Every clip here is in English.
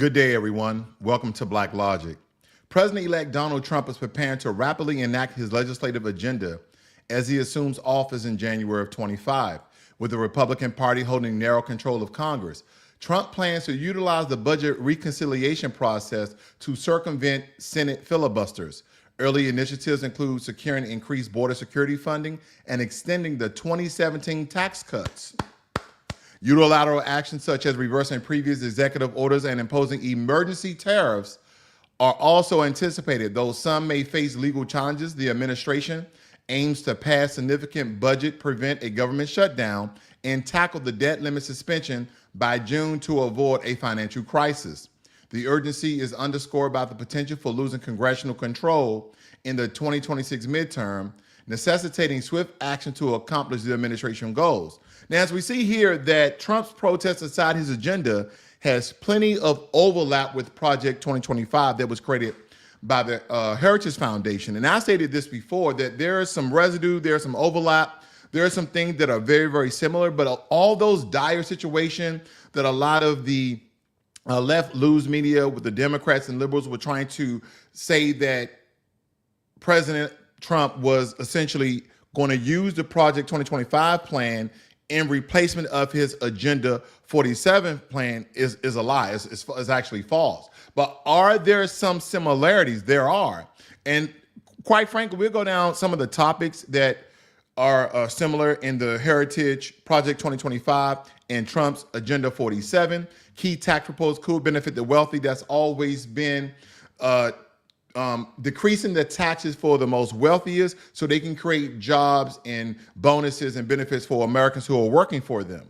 Good day, everyone. Welcome to Blacklogic. President-elect Donald Trump is preparing to rapidly enact his legislative agenda as he assumes office in January of 25, with the Republican Party holding narrow control of Congress. Trump plans to utilize the budget reconciliation process to circumvent Senate filibusters. Early initiatives include securing increased border security funding and extending the 2017 tax cuts. Unilateral actions such as reversing previous executive orders and imposing emergency tariffs are also anticipated. Though some may face legal challenges, the administration aims to pass significant budget, prevent a government shutdown, and tackle the debt limit suspension by June to avoid a financial crisis. The urgency is underscored by the potential for losing congressional control in the 2026 midterm, necessitating swift action to accomplish the administration goals. Now, as we see here, that Trump's protest aside, his agenda has plenty of overlap with Project 2025 that was created by the Heritage Foundation. And I stated this before, that there is some residue, there's some overlap, there are some things that are very, very similar, but all those dire situations that a lot of the left news media with the Democrats and liberals were trying to say that President Trump was essentially going to use the Project 2025 plan in replacement of his Agenda 47 plan is a lie. It's actually false. But are there some similarities? There are. And quite frankly, we'll go down some of the topics that are similar in the Heritage Project 2025 and Trump's Agenda 47. Key tax proposals could benefit the wealthy. That's always been decreasing the taxes for the most wealthiest so they can create jobs and bonuses and benefits for Americans who are working for them.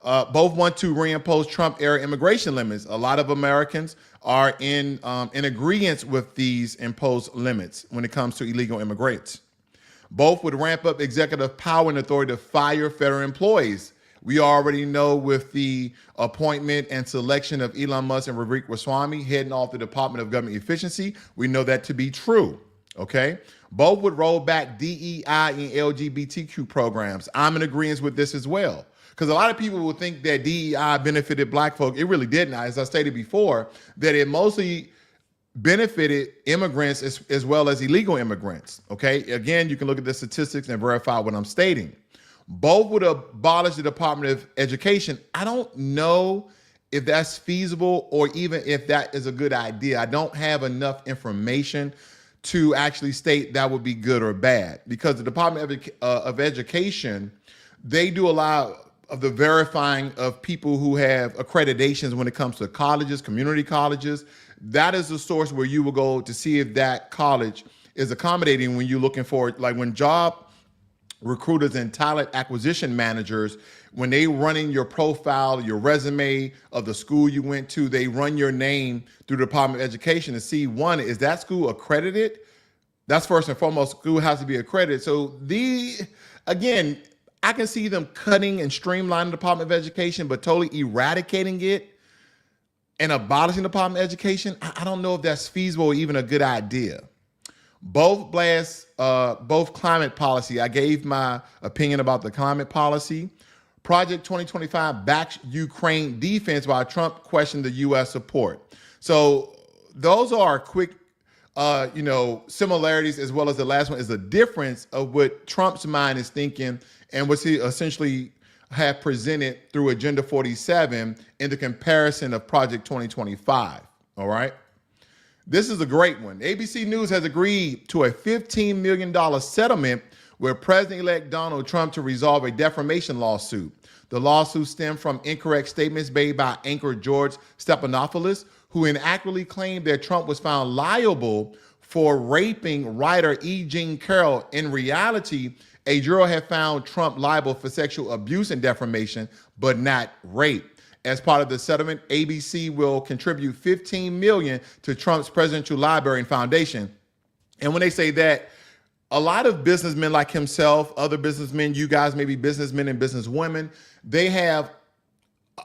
Both want to reimpose Trump-era immigration limits. A lot of Americans are in agreement with these imposed limits when it comes to illegal immigrants. Both would ramp up executive power and authority to fire federal employees. We already know with the appointment and selection of Elon Musk and Vivek Ramaswamy heading off the Department of Government Efficiency, we know that to be true, okay? Both would roll back DEI and LGBTQ programs. I'm in agreement with this as well, because a lot of people will think that DEI benefited black folk. It really didn't. As I stated before, that it mostly benefited immigrants as well as illegal immigrants, okay? Again, you can look at the statistics and verify what I'm stating. Both would abolish the Department of Education. I don't know if that's feasible or even if that is a good idea. I don't have enough information to actually state that would be good or bad, because the Department of Education, they do a lot of the verifying of people who have accreditations when it comes to colleges, community colleges. That is the source where you will go to see if that college is accommodating when you're looking for, like when job recruiters and talent acquisition managers, when they running your profile, your resume of the school you went to, they run your name through the Department of Education to see, one, is that school accredited? That's first and foremost, school has to be accredited. So again, I can see them cutting and streamlining the Department of Education, but totally eradicating it and abolishing the Department of Education. I don't know if that's feasible or even a good idea. Both climate policy. I gave my opinion about the climate policy. Project 2025 backs Ukraine defense while Trump questioned the U.S. support. So those are quick, similarities, as well as the last one is a difference of what Trump's mind is thinking and what he essentially have presented through Agenda 47 in the comparison of Project 2025. All right. This is a great one. ABC News has agreed to a $15 million settlement with President-elect Donald Trump to resolve a defamation lawsuit. The lawsuit stemmed from incorrect statements made by anchor George Stephanopoulos, who inaccurately claimed that Trump was found liable for raping writer E. Jean Carroll. In reality, a juror had found Trump liable for sexual abuse and defamation, but not rape. As part of the settlement, ABC will contribute $15 million to Trump's Presidential Library and Foundation. And when they say that, a lot of businessmen like himself, other businessmen, you guys may be businessmen and businesswomen, they have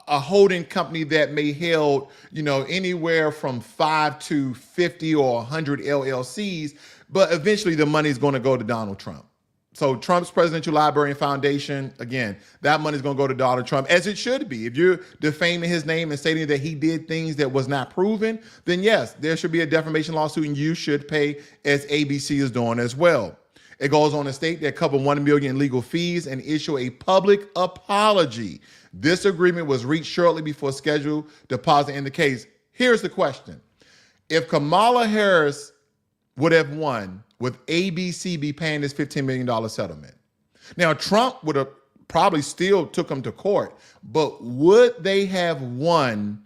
a holding company that may held, anywhere from 5 to 50 or 100 LLCs, but eventually the money is going to go to Donald Trump. So Trump's Presidential Library and Foundation, again, that money is going to go to Donald Trump, as it should be. If you're defaming his name and stating that he did things that was not proven, then yes, there should be a defamation lawsuit and you should pay, as ABC is doing as well. It goes on to state that cover $1 million in legal fees and issue a public apology. This agreement was reached shortly before scheduled deposit in the case. Here's the question. If Kamala Harris would have won, would ABC be paying this $15 million settlement? Now, Trump would have probably still took him to court, but would they have won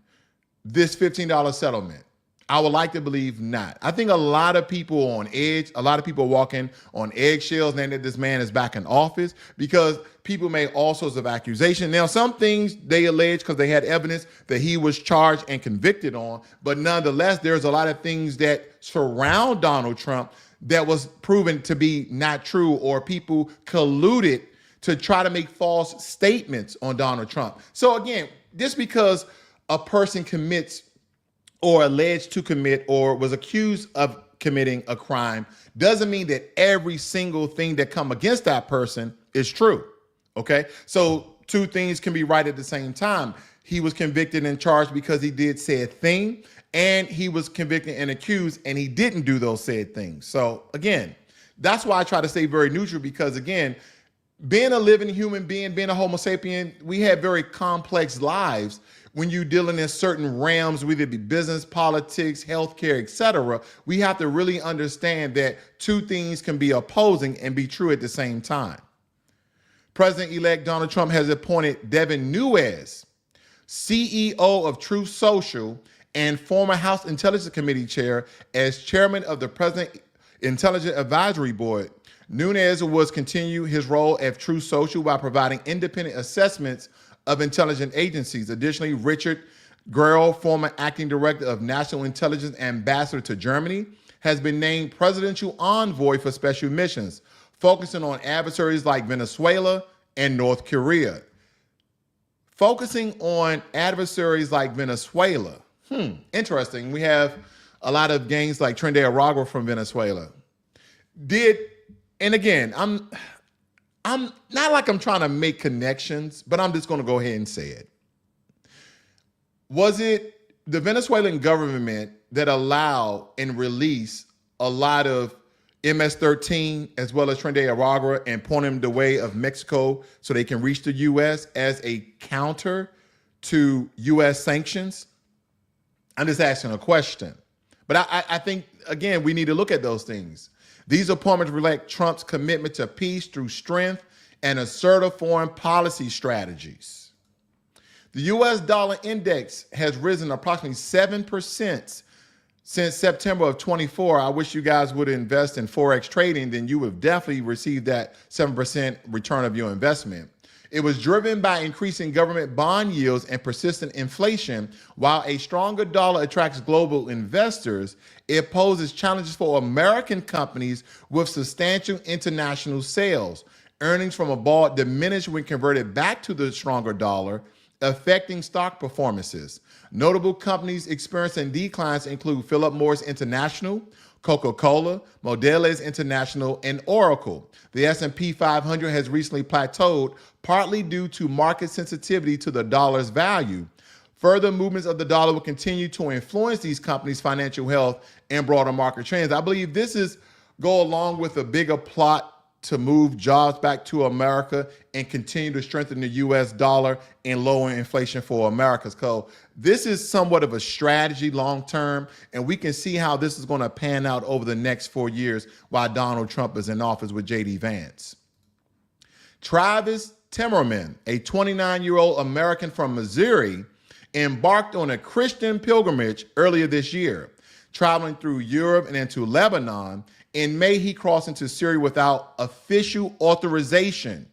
this $15 settlement? I would like to believe not. I think a lot of people are on edge. A lot of people are walking on eggshells now that this man is back in office because people made all sorts of accusations. Now, some things they allege because they had evidence that he was charged and convicted on, but nonetheless, there's a lot of things that surround Donald Trump that was proven to be not true, or people colluded to try to make false statements on Donald Trump. So again, just because a person commits or alleged to commit or was accused of committing a crime doesn't mean that every single thing that come against that person is true, okay? So two things can be right at the same time. He was convicted and charged because he did said thing, and he was convicted and accused and he didn't do those said things. So again, that's why I try to stay very neutral, because again, being a living human being, being a Homo sapien, we have very complex lives. When you're dealing in certain realms, whether it be business, politics, healthcare, etc., we have to really understand that two things can be opposing and be true at the same time. President-elect Donald Trump has appointed Devin Nunes, CEO of Truth Social and former House Intelligence Committee chair, as chairman of the President Intelligence Advisory Board. Nunes will continue his role at Truth Social by providing independent assessments of intelligence agencies. Additionally, Richard Guerrero, former acting director of National Intelligence Ambassador to Germany, has been named presidential envoy for special missions, focusing on adversaries like Venezuela and North Korea. Focusing on adversaries like Venezuela. Interesting. We have a lot of gangs like Trinidad and Tobago from Venezuela. And again, I'm not like I'm trying to make connections, but I'm just going to go ahead and say it. Was it the Venezuelan government that allowed and released a lot of MS-13 as well as Trinidad and Tobago and point them the way of Mexico so they can reach the U.S. as a counter to U.S. sanctions? I'm just asking a question. But I think, again, we need to look at those things. These appointments reflect Trump's commitment to peace through strength and assertive foreign policy strategies. The U.S. dollar index has risen approximately 7% since September of 24. I wish you guys would invest in Forex trading, then you would definitely receive that 7% return of your investment. It was driven by increasing government bond yields and persistent inflation. While a stronger dollar attracts global investors, it poses challenges for American companies with substantial international sales. Earnings from abroad diminished when converted back to the stronger dollar, affecting stock performances. Notable companies experiencing declines include Philip Morris International, Coca-Cola, Modelles International, and Oracle. The S&P 500 has recently plateaued, partly due to market sensitivity to the dollar's value. Further movements of the dollar will continue to influence these companies' financial health and broader market trends. I believe this is go along with a bigger plot to move jobs back to America and continue to strengthen the U.S. dollar and lower inflation for America. So this is somewhat of a strategy long-term, and we can see how this is going to pan out over the next 4 years while Donald Trump is in office with J.D. Vance. Travis Timmerman, a 29-year-old American from Missouri, embarked on a Christian pilgrimage earlier this year, traveling through Europe and into Lebanon. In May, he crossed into Syria without official authorization.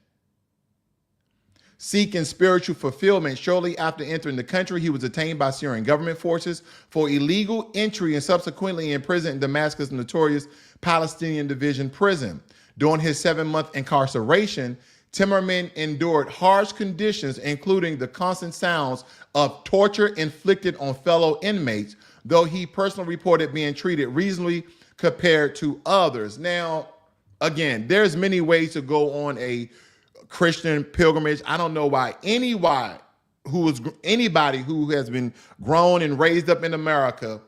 Seeking spiritual fulfillment, shortly after entering the country, he was detained by Syrian government forces for illegal entry and subsequently imprisoned in Damascus' notorious Palestinian Division prison. During his 7-month incarceration, Timmerman endured harsh conditions, including the constant sounds of torture inflicted on fellow inmates, though he personally reported being treated reasonably compared to others. Now, Again, there's many ways to go on a Christian pilgrimage. I don't know why anybody who has been grown and raised up in America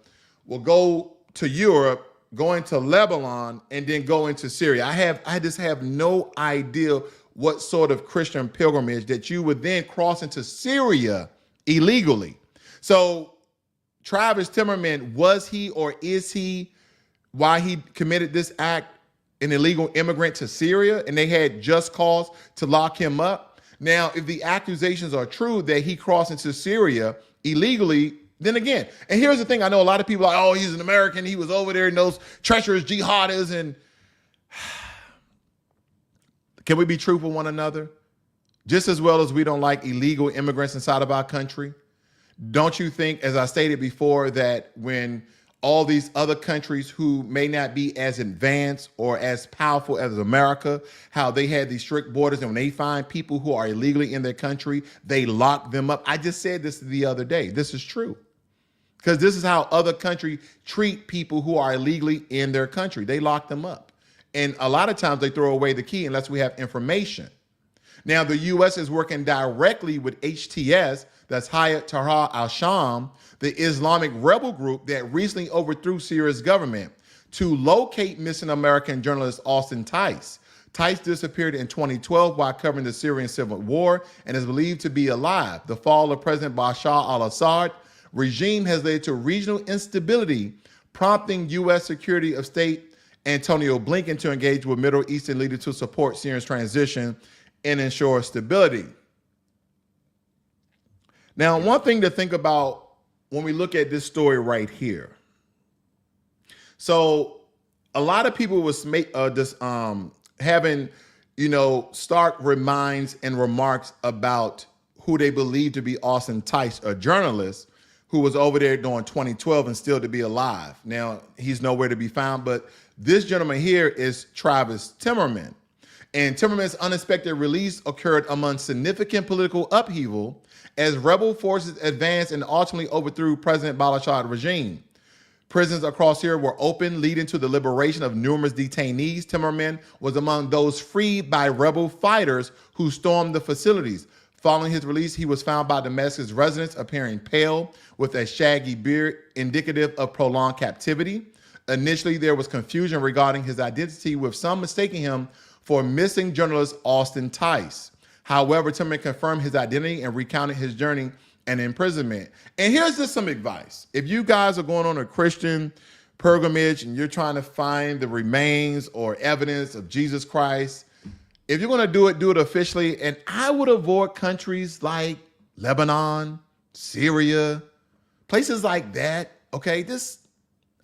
will go to Europe, go into Lebanon, and then go into Syria. I just have no idea what sort of Christian pilgrimage that you would then cross into Syria illegally. So Travis Timmerman, was he or is he, why he committed this act, an illegal immigrant to Syria, and they had just cause to lock him up? Now, if the accusations are true that he crossed into Syria illegally, then again, and here's the thing, I know a lot of people are like, oh, he's an American, he was over there in those treacherous jihadists, and can we be truthful with one another? Just as well as we don't like illegal immigrants inside of our country, don't you think, as I stated before, that when all these other countries who may not be as advanced or as powerful as America, how they had these strict borders, and when they find people who are illegally in their country, they lock them up? I just said this the other day. This is true. Because this is how other countries treat people who are illegally in their country. They lock them up. And a lot of times they throw away the key unless we have information. Now, the U.S. is working directly with HTS, that's Hayat Tahrir al-Sham, the Islamic rebel group that recently overthrew Syria's government, to locate missing American journalist Austin Tice. Tice disappeared in 2012 while covering the Syrian civil war and is believed to be alive. The fall of President Bashar al-Assad regime has led to regional instability, prompting U.S. Secretary of State Antonio Blinken to engage with Middle Eastern leaders to support Syria's transition and ensure stability. Now, one thing to think about when we look at this story right here. So a lot of people was having, stark reminds and remarks about who they believe to be Austin Tice, a journalist who was over there during 2012 and still to be alive. Now, he's nowhere to be found, but this gentleman here is Travis Timmerman. And Timmerman's unexpected release occurred among significant political upheaval as rebel forces advanced and ultimately overthrew President Bashar's regime. Prisons across Syria were opened, leading to the liberation of numerous detainees. Timmerman was among those freed by rebel fighters who stormed the facilities. Following his release, he was found by Damascus residents appearing pale with a shaggy beard, indicative of prolonged captivity. Initially, there was confusion regarding his identity, with some mistaking him for missing journalist Austin Tice. However, Timmerman confirmed his identity and recounted his journey and imprisonment. And here's just some advice. If you guys are going on a Christian pilgrimage and you're trying to find the remains or evidence of Jesus Christ, if you're going to do it officially. And I would avoid countries like Lebanon, Syria, places like that. Okay, just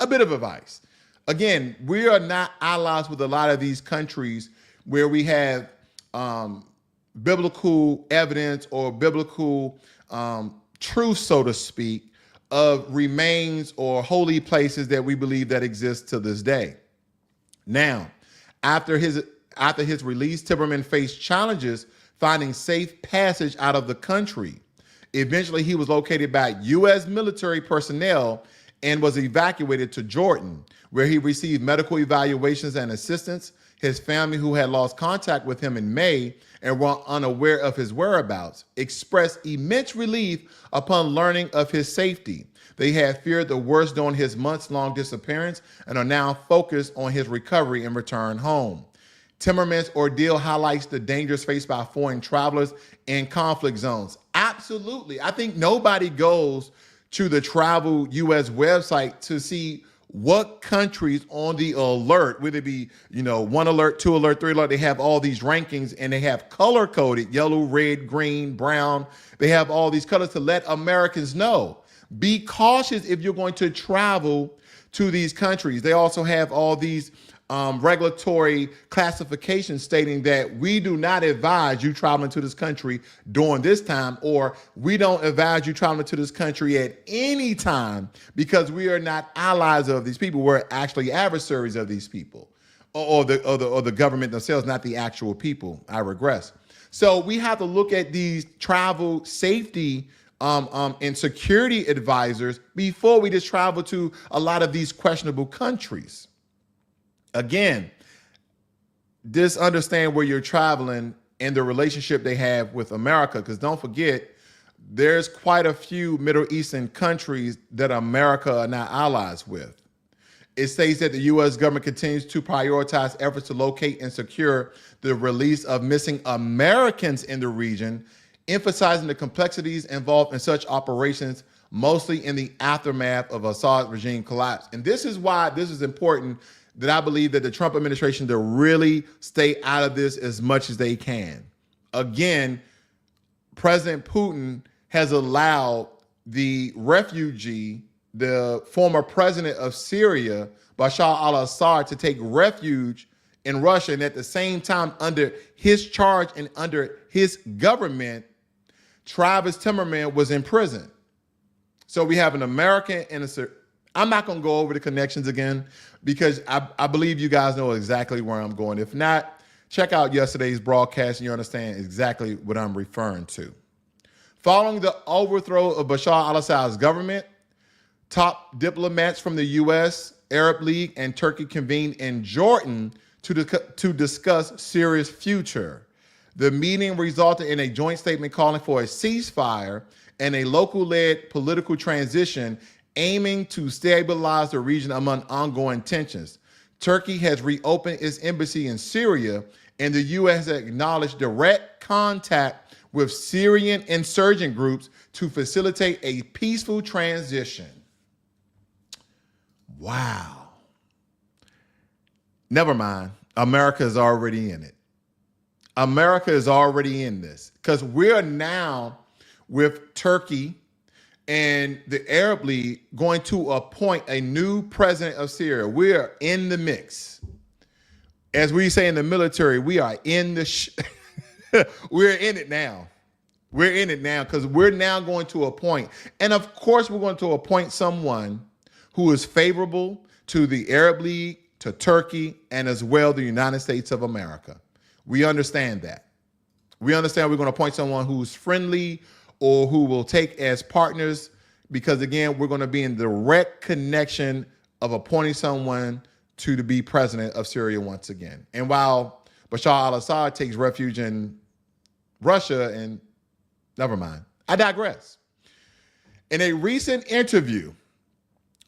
a bit of advice. Again, we are not allies with a lot of these countries where we have biblical evidence or biblical truth, so to speak, of remains or holy places that we believe that exist to this day. Now, after his release, Timmerman faced challenges finding safe passage out of the country. Eventually, he was located by U.S. military personnel and was evacuated to Jordan, where he received medical evaluations and assistance. His family, who had lost contact with him in May and were unaware of his whereabouts, expressed immense relief upon learning of his safety. They had feared the worst during his months-long disappearance and are now focused on his recovery and return home. Timmerman's ordeal highlights the dangers faced by foreign travelers in conflict zones. Absolutely. I think nobody goes to the Travel US website to see what countries on the alert, whether it be, 1 alert, 2 alert, 3 alert, they have all these rankings and they have color coded yellow, red, green, brown. They have all these colors to let Americans know. Be cautious if you're going to travel to these countries. They also have all these regulatory classifications stating that we do not advise you traveling to this country during this time, or we don't advise you traveling to this country at any time, because we are not allies of these people. We're actually adversaries of these people, or the government themselves, not the actual people. I regress. So we have to look at these travel safety and security advisors before we just travel to a lot of these questionable countries. Again, just understand where you're traveling and the relationship they have with America. Because don't forget, there's quite a few Middle Eastern countries that America are not allies with. It states that the U.S. government continues to prioritize efforts to locate and secure the release of missing Americans in the region, emphasizing the complexities involved in such operations, mostly in the aftermath of Assad regime collapse. And this is why this is important, that I believe that the Trump administration to really stay out of this as much as they can. Again, President Putin has allowed the refugee, the former president of Syria, Bashar al-Assad, to take refuge in Russia. And at the same time, under his charge and under his government, Travis Timmerman was in prison. So we have an American and I'm not going to go over the connections again because I believe you guys know exactly where I'm going. If not, check out yesterday's broadcast and you understand exactly what I'm referring to. Following the overthrow of Bashar al-Assad's government, top diplomats from the U.S., Arab League, and Turkey convened in Jordan to discuss Syria's future. The meeting resulted in a joint statement calling for a ceasefire and a local-led political transition aiming to stabilize the region among ongoing tensions. Turkey has reopened its embassy in Syria, and the U.S. has acknowledged direct contact with Syrian insurgent groups to facilitate a peaceful transition. Wow. Never mind. America is already in it. America is already in this because we're now with Turkey and the Arab League going to appoint a new president of Syria. We are in the mix. As we say in the military, we are in the we're in it now. We're in it now because we're now going to appoint. And of course, we're going to appoint someone who is favorable to the Arab League, to Turkey, and as well the United States of America. We understand that. We understand we're going to appoint someone who's friendly or who will take as partners because, again, we're going to be in direct connection of appointing someone to be president of Syria once again. And while Bashar al-Assad takes refuge in Russia, and never mind, I digress. In a recent interview,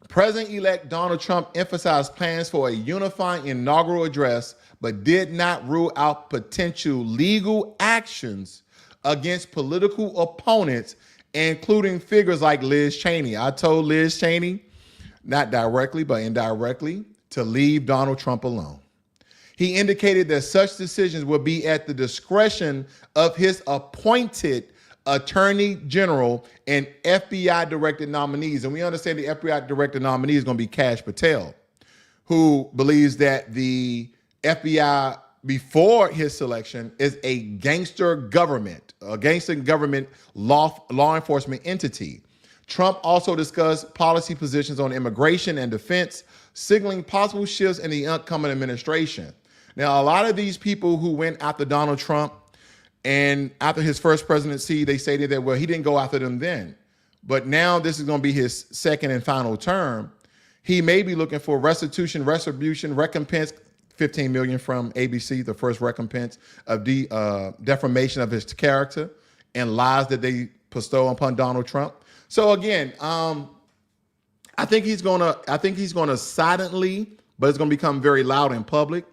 President-elect Donald Trump emphasized plans for a unifying inaugural address, but did not rule out potential legal actions against political opponents, including figures like Liz Cheney. I told Liz Cheney, not directly, but indirectly, to leave Donald Trump alone. He indicated that such decisions will be at the discretion of his appointed Attorney General and FBI-directed nominees. And we understand the FBI-directed nominee is going to be Kash Patel, who believes that the FBI, before his selection, is a gangster government law enforcement entity. Trump also discussed policy positions on immigration and defense, signaling possible shifts in the upcoming administration. Now, a lot of these people who went after Donald Trump and after his first presidency, they stated that, well, he didn't go after them then. But now this is going to be his second and final term. He may be looking for restitution, recompense, $15 million from ABC, the first recompense of the defamation of his character and lies that they bestow upon Donald Trump. So again, I think he's gonna silently, but it's gonna become very loud in public,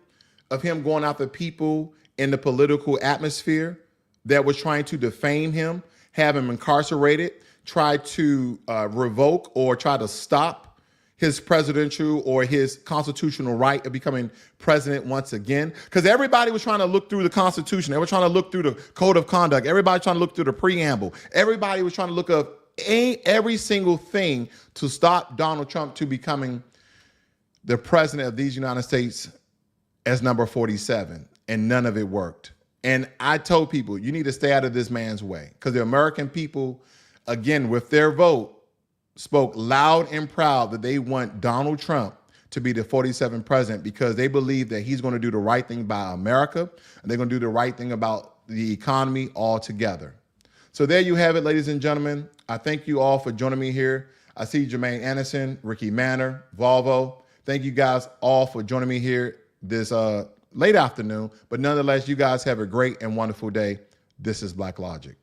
of him going after people in the political atmosphere that was trying to defame him, have him incarcerated, try to revoke or try to stop his presidential or his constitutional right of becoming president once again. Because everybody was trying to look through the Constitution. They were trying to look through the Code of Conduct. Everybody trying to look through the preamble. Everybody was trying to look up every single thing to stop Donald Trump to becoming the president of these United States as number 47. And none of it worked. And I told people, you need to stay out of this man's way. Because the American people, again, with their vote, spoke loud and proud that they want Donald Trump to be the 47th president because they believe that he's going to do the right thing by America and they're going to do the right thing about the economy altogether. So there you have it, ladies and gentlemen. I thank you all for joining me here. I see Jermaine Anderson, Ricky Manor, Volvo. Thank you guys all for joining me here this late afternoon. But nonetheless, you guys have a great and wonderful day. This is Blacklogic.